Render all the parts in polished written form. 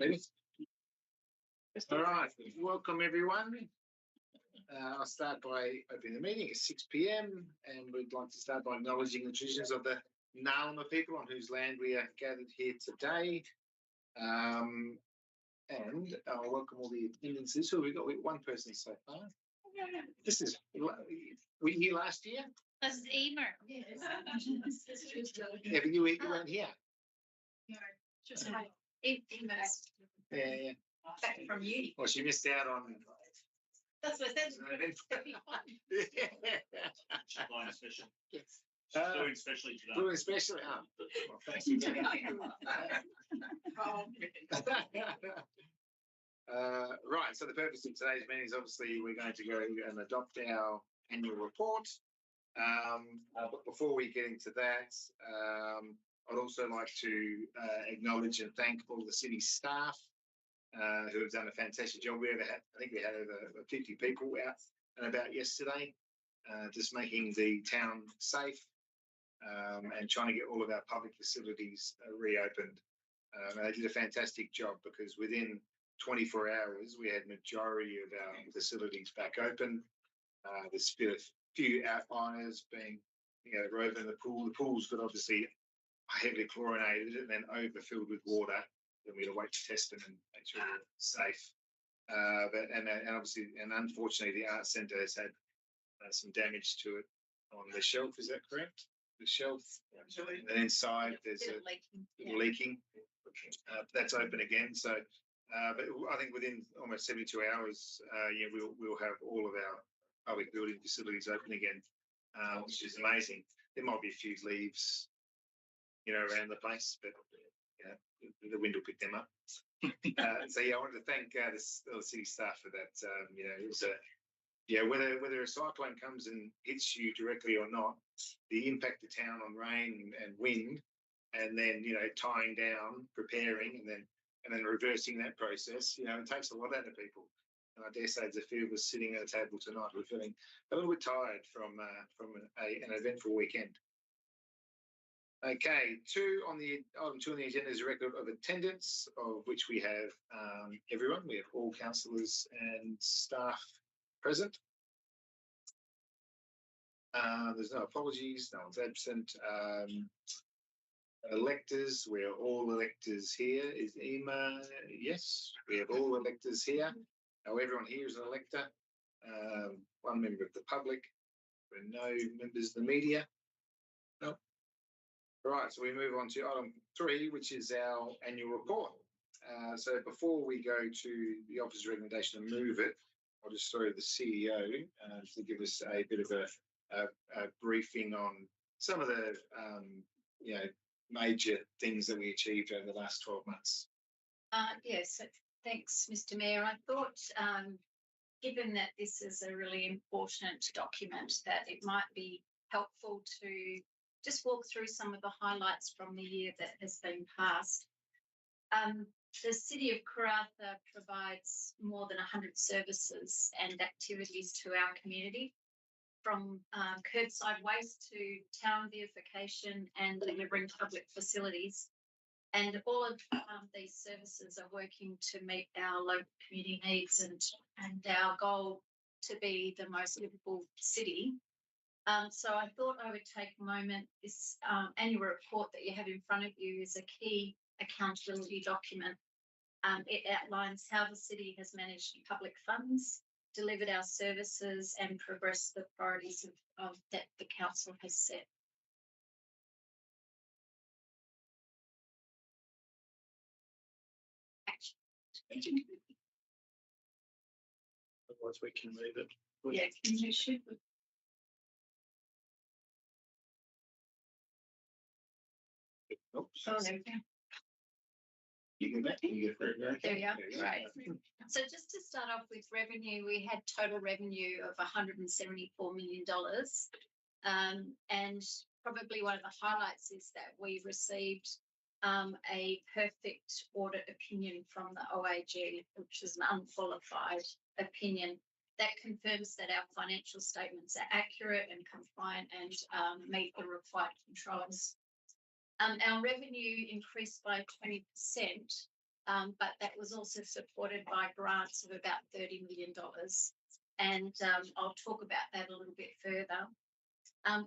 Maybe. All right, welcome everyone. I'll start by opening the meeting at 6 p.m. and we'd like to start by acknowledging the traditions of the Nalma people on whose land we are gathered here today. And I'll welcome all the attendances. So we've got one person so far. This is, were you here last year? This is Emer. Yes. Yeah, but you weren't here. No, just Emer. Yeah. Back from uni. Well, she missed out on. That's what I said. She's flying a special. Yes. She's doing specially today. Doing specially. Oh, well, thank you. Right, so the purpose of today's meeting is obviously we're going to go and adopt our annual report. But before we get into that, I'd also like to acknowledge and thank all the city staff who have done a fantastic job. I think we had over 50 people out and about yesterday, just making the town safe and trying to get all of our public facilities reopened. They did a fantastic job because within 24 hours we had majority of our facilities back open. There's been a few outliers being, Rover in the pool. The pool's got obviously heavily chlorinated and then overfilled with water. Then we had to wait to test them and make sure they're safe. But obviously, and unfortunately, the art centre has had some damage to it on the shelf. Is that correct? The shelf, and inside there's a leaking. That's open again. So, but I think within almost 72 hours, we'll have all of our public building facilities open again, which is amazing. There might be a few leaves, around the place, but the wind will pick them up. So I wanted to thank the city staff for that. It was whether a cyclone comes and hits you directly or not, the impact of town on rain and wind, and then tying down, preparing, and then reversing that process. It takes a lot out of people. And I dare say there's a few of us sitting at a table tonight. We're feeling a little bit tired from an eventful weekend. Okay, item 2 on the agenda is a record of attendance, of which we have everyone. We have all councillors and staff present. There's no apologies, no one's absent. Electors, we're all electors here. Is Ema? Yes, we have all electors here. Now everyone here is an elector. One member of the public. There are no members of the media. No. Right, so we move on to item 3, which is our annual report. So before we go to the officer's recommendation and move it, I'll just throw the CEO to give us a bit of a briefing on some of the major things that we achieved over the last 12 months. Yes, thanks, Mr. Mayor. I thought, given that this is a really important document, that it might be helpful to just walk through some of the highlights from the year that has been passed. The City of Karratha provides more than 100 services and activities to our community, from curbside waste to town beautification and delivering public facilities. And all of these services are working to meet our local community needs and our goal to be the most livable city. So I thought I would take a moment. This annual report that you have in front of you is a key accountability document. It outlines how the city has managed public funds, delivered our services, and progressed the priorities of that the council has set. Otherwise, we can move it. Yeah, you should. Oops. Oh, there we go. You go back. You get There we are. Right. So just to start off with revenue, we had total revenue of $174 million. And probably one of the highlights is that we received a perfect audit opinion from the OAG, which is an unqualified opinion that confirms that our financial statements are accurate and compliant and meet the required controls. Our revenue increased by 20%, but that was also supported by grants of about $30 million. And I'll talk about that a little bit further.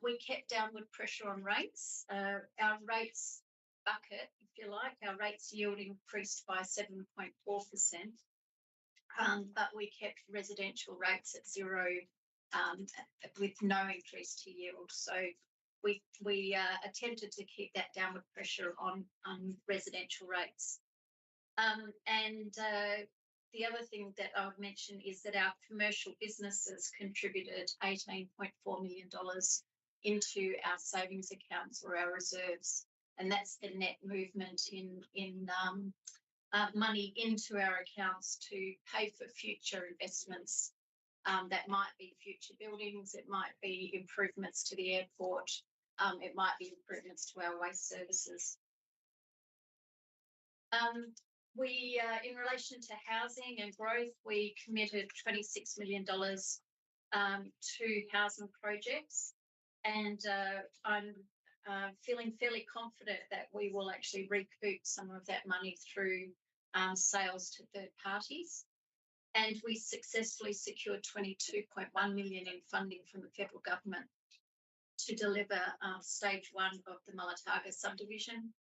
We kept downward pressure on rates. Our rates bucket, if you like, our rates yield increased by 7.4%, but we kept residential rates at zero with no increase to yield. So we attempted to keep that downward pressure on residential rates. The other thing that I would mention is that our commercial businesses contributed $18.4 million into our savings accounts or our reserves, and that's the net movement in money into our accounts to pay for future investments. That might be future buildings, it might be improvements to the airport, it might be improvements to our waste services. In relation to housing and growth, we committed $26 million to housing projects, and I'm feeling fairly confident that we will actually recoup some of that money through sales to third parties. And we successfully secured $22.1 million in funding from the federal government to deliver stage 1 of the Mullataga subdivision.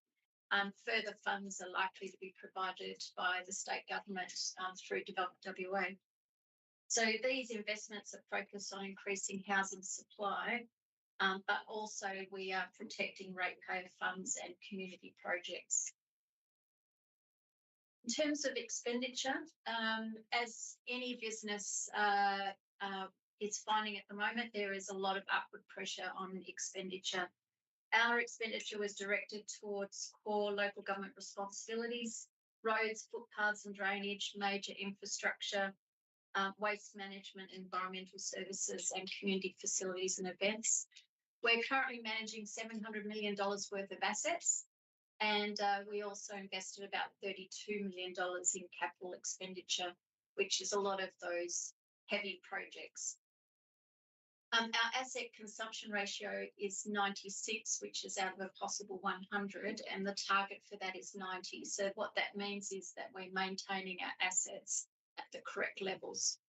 Further funds are likely to be provided by the state government through Development WA. So these investments are focused on increasing housing supply, but also we are protecting ratepayer funds and community projects. In terms of expenditure, as any business is finding at the moment, there is a lot of upward pressure on expenditure. Our expenditure was directed towards core local government responsibilities, roads, footpaths and drainage, major infrastructure, waste management, environmental services and community facilities and events. We're currently managing $700 million worth of assets, and we also invested about $32 million in capital expenditure, which is a lot of those heavy projects. Our asset consumption ratio is 96, which is out of a possible 100, and the target for that is 90. So what that means is that we're maintaining our assets at the correct levels.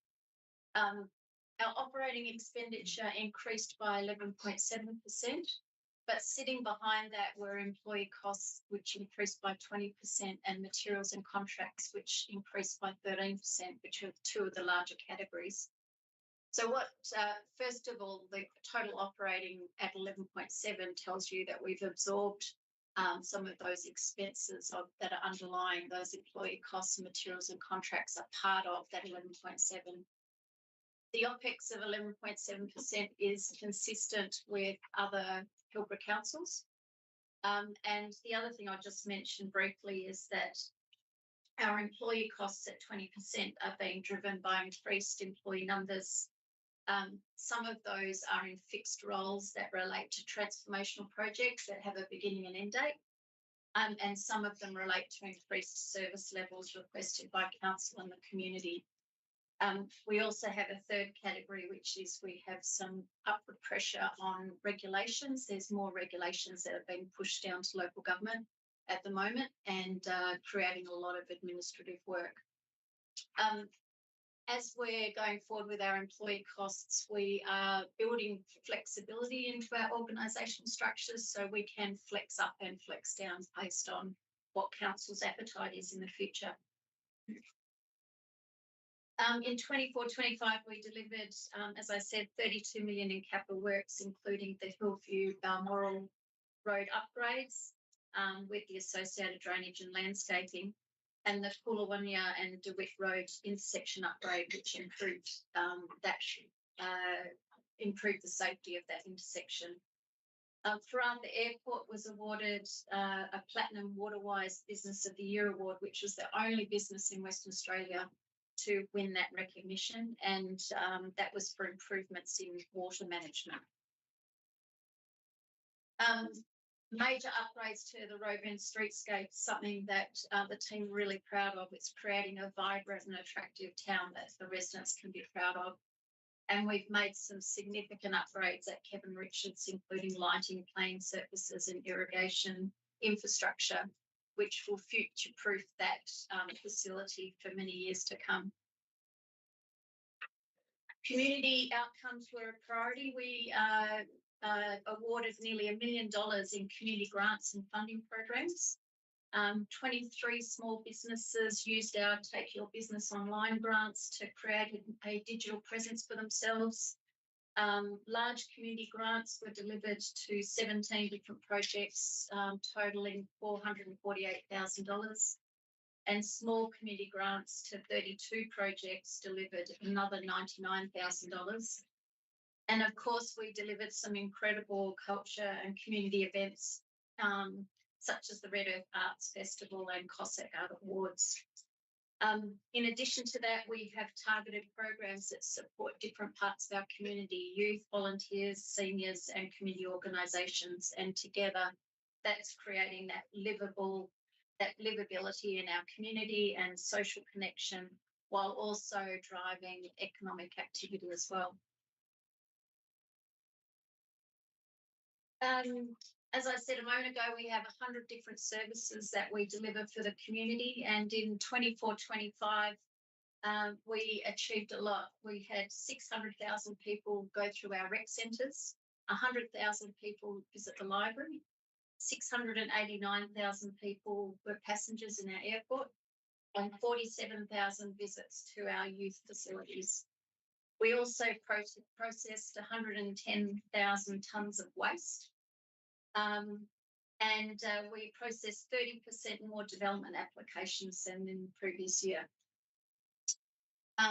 Our operating expenditure increased by 11.7%, but sitting behind that were employee costs, which increased by 20%, and materials and contracts, which increased by 13%, which are two of the larger categories. So first of all, the total operating at 11.7 tells you that we've absorbed some of those expenses that are underlying those employee costs and materials and contracts are part of that 11.7. The OPEX of 11.7% is consistent with other Pilbara councils. And the other thing I'll just mention briefly is that our employee costs at 20% are being driven by increased employee numbers. Some of those are in fixed roles that relate to transformational projects that have a beginning and end date, and some of them relate to increased service levels requested by council and the community. We also have a third category, which is we have some upward pressure on regulations. There's more regulations that are being pushed down to local government at the moment and creating a lot of administrative work. As we're going forward with our employee costs, we are building flexibility into our organisational structures so we can flex up and flex down based on what council's appetite is in the future. In 24-25, we delivered, as I said, $32 million in capital works, including the Hillview-Balmoral road upgrades with the associated drainage and landscaping, and the Coolawanya and DeWitt Road intersection upgrade, which improved improved the safety of that intersection. Karratha Airport was awarded a Platinum Waterwise Business of the Year award, which was the only business in Western Australia to win that recognition, and that was for improvements in water management. Major upgrades to the road and streetscape, something that the team are really proud of. It's creating a vibrant and attractive town that the residents can be proud of. And we've made some significant upgrades at Kevin Richards, including lighting, playing surfaces and irrigation infrastructure. which will future-proof that facility for many years to come. Community outcomes were a priority. We awarded nearly $1 million in community grants and funding programs. 23 small businesses used our Take Your Business Online grants to create a digital presence for themselves. Large community grants were delivered to 17 different projects, totaling $448,000. And small community grants to 32 projects delivered another $99,000. And of course, we delivered some incredible culture and community events, such as the Red Earth Arts Festival and Cossack Art Awards. In addition to that, we have targeted programs that support different parts of our community: youth, volunteers, seniors, and community organisations. And together, that's creating that livability in our community and social connection, while also driving economic activity as well. As I said a moment ago, we have 100 different services that we deliver for the community, and in 24-25, we achieved a lot. We had 600,000 people go through our rec centres, 100,000 people visit the library, 689,000 people were passengers in our airport, and 47,000 visits to our youth facilities. We also processed 110,000 tonnes of waste, and we processed 30% more development applications than in the previous year.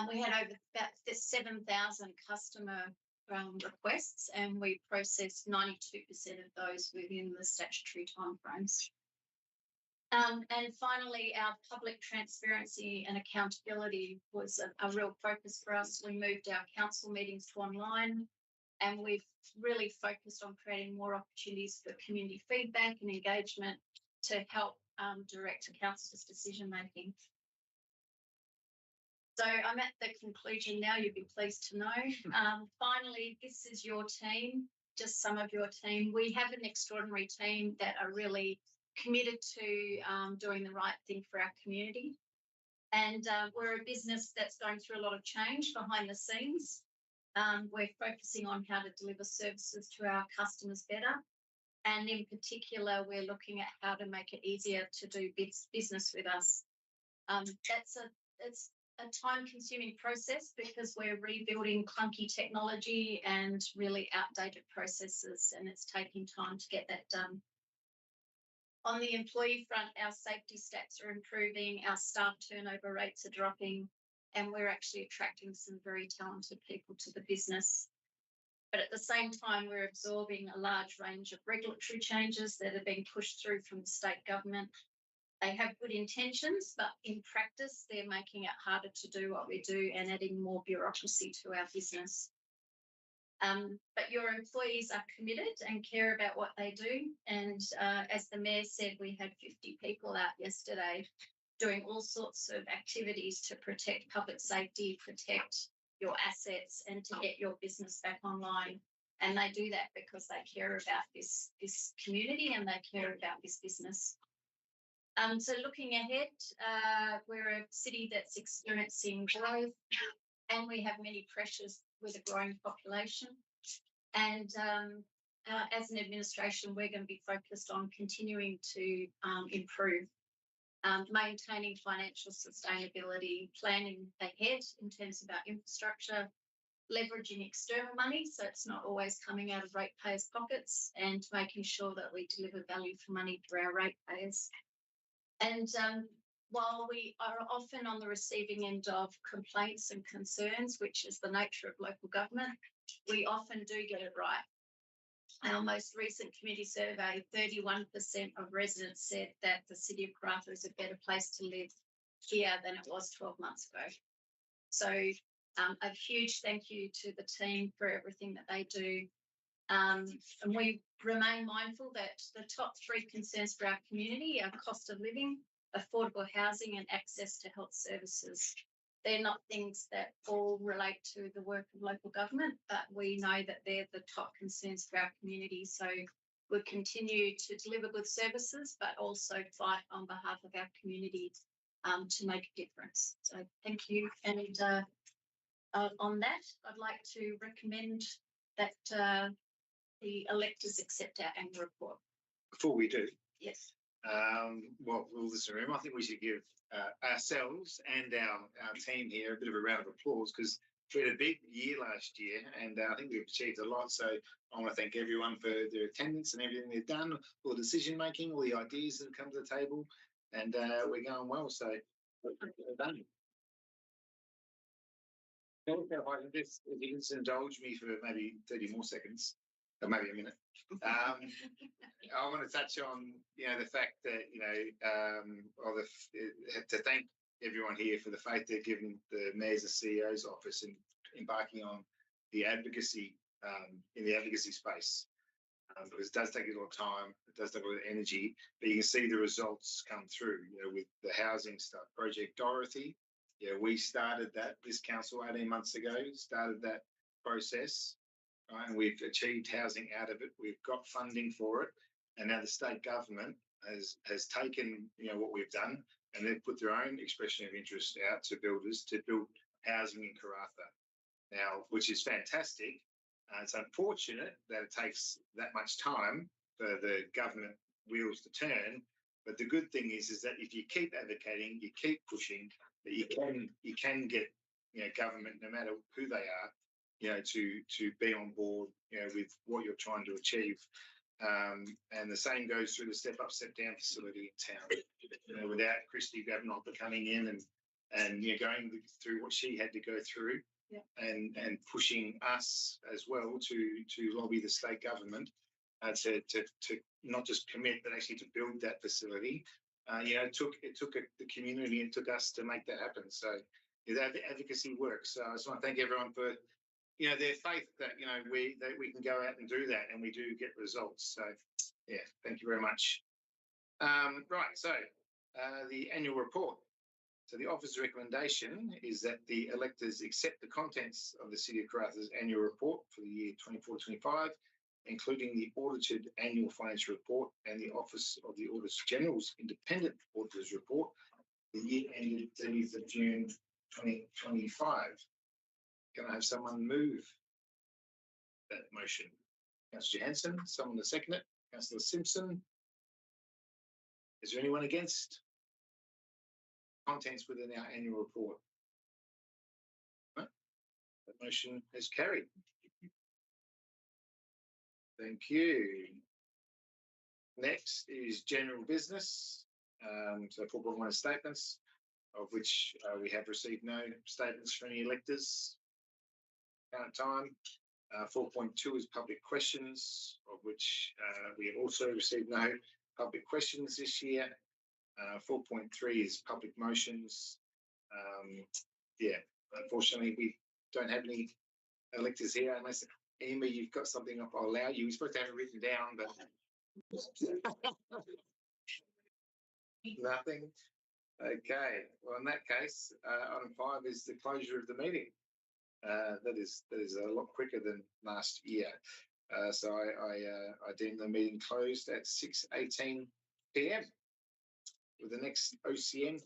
We had over about 7,000 customer requests, and we processed 92% of those within the statutory timeframes. And finally, our public transparency and accountability was a real focus for us. We moved our council meetings to online, and we've really focused on creating more opportunities for community feedback and engagement to help direct council's decision making. So I'm at the conclusion now, you'd be pleased to know. Finally, this is your team, just some of your team. We have an extraordinary team that are really committed to doing the right thing for our community. And we're a business that's going through a lot of change behind the scenes. We're focusing on how to deliver services to our customers better. And in particular, we're looking at how to make it easier to do business with us. It's a time-consuming process because we're rebuilding clunky technology and really outdated processes, and it's taking time to get that done. On the employee front, our safety stats are improving, our staff turnover rates are dropping, and we're actually attracting some very talented people to the business. But at the same time, we're absorbing a large range of regulatory changes that are being pushed through from the state government. They have good intentions, but in practice, they're making it harder to do what we do and adding more bureaucracy to our business. But your employees are committed and care about what they do. And as the Mayor said, we had 50 people out yesterday doing all sorts of activities to protect public safety, protect your assets, and to get your business back online. And they do that because they care about this community and they care about this business. So looking ahead, we're a city that's experiencing growth, and we have many pressures with a growing population. And as an administration, we're going to be focused on continuing to improve, maintaining financial sustainability, planning ahead in terms of our infrastructure, leveraging external money, so it's not always coming out of ratepayers' pockets, and making sure that we deliver value for money for our ratepayers. And while we are often on the receiving end of complaints and concerns, which is the nature of local government, we often do get it right. Our most recent community survey, 31% of residents said that the City of Karratha is a better place to live here than it was 12 months ago. So a huge thank you to the team for everything that they do. And we remain mindful that the top three concerns for our community are cost of living, affordable housing, and access to health services. They're not things that all relate to the work of local government, but we know that they're the top concerns for our community. So we'll continue to deliver good services, but also fight on behalf of our community to make a difference. So thank you. And on that, I'd like to recommend that the electors accept our annual report. Before we do, Yes. well, we'll listen to him. I think we should give ourselves and our team here a bit of a round of applause, because we had a big year last year, and I think we've achieved a lot. So I want to thank everyone for their attendance and everything they've done, all the decision making, all the ideas that have come to the table, and we're going well. So well done. If you can just indulge me for maybe 30 more seconds, or maybe a minute. I want to touch on, the fact that, to thank everyone here for the faith they've given the Mayor's and CEO's office in embarking on the advocacy, in the advocacy space. Because it does take a lot of time, it does take a lot of energy, but you can see the results come through, with the housing stuff. Project Dorothy, we started that, this council 18 months ago, started that process. Right, and we've achieved housing out of it. We've got funding for it, and now the state government has taken what we've done, and they've put their own expression of interest out to builders to build housing in Karratha now, which is fantastic. It's unfortunate that it takes that much time for the government wheels to turn, but the good thing is that if you keep advocating, you keep pushing, that you can get government, no matter who they are, to be on board, with what you're trying to achieve. And the same goes through the Step Up, Step Down facility in town. Without Christy Gavnopper coming in and going through what she had to go through, and pushing us as well to lobby the state government to not just commit, but actually to build that facility. It took the community, it took us to make that happen. So that advocacy works. So I just want to thank everyone for their faith that we can go out and do that, and we do get results. So thank you very much. Right, so the annual report. So the officer's recommendation is that the electors accept the contents of the City of Karratha's annual report for the year 24-25, including the audited annual financial report and the Office of the Auditor General's independent auditor's report, the year ended 30th of June 2025. Can I have someone move that motion? Councillor Johansson, someone to second it? Councillor Simpson? Is there anyone against contents within our annual report? No? That motion is carried. Thank you. Next is general business. So 4.1 statements, of which we have received no statements from any electors current time. 4.2 is public questions, of which we have also received no public questions this year. 4.3 is public motions. Unfortunately, we don't have any electors here, unless Amy, you've got something up, I'll allow you. We're supposed to have it written down, but nothing. Okay, well, in that case, item 5 is the closure of the meeting. That is a lot quicker than last year. So I deem the meeting closed at 6:18 p.m. with the next OCM